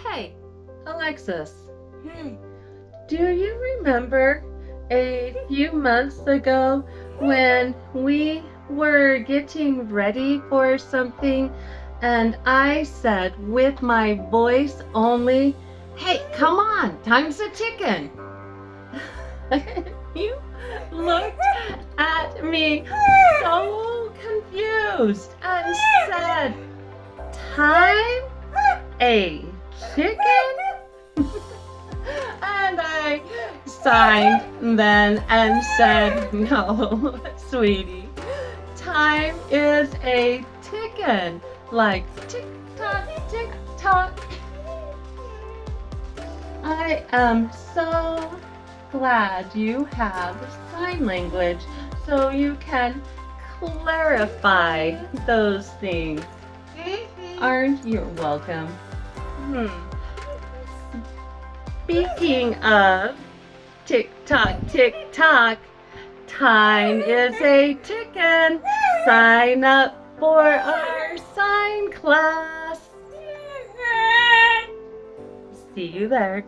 Hey, Alexis. Hey, do you remember a few months ago when we were getting ready for something and I said with my voice only, hey, come on, time's a ticking. You looked at me so confused and said, time a chicken? And I signed then and said, no, sweetie, time is a tickin', like tick tock, tick tock. I am so glad you have sign language so you can clarify those things. Aren't you welcome? Speaking of tick tock, time is a tickin'. Sign up for our sign class. See you there.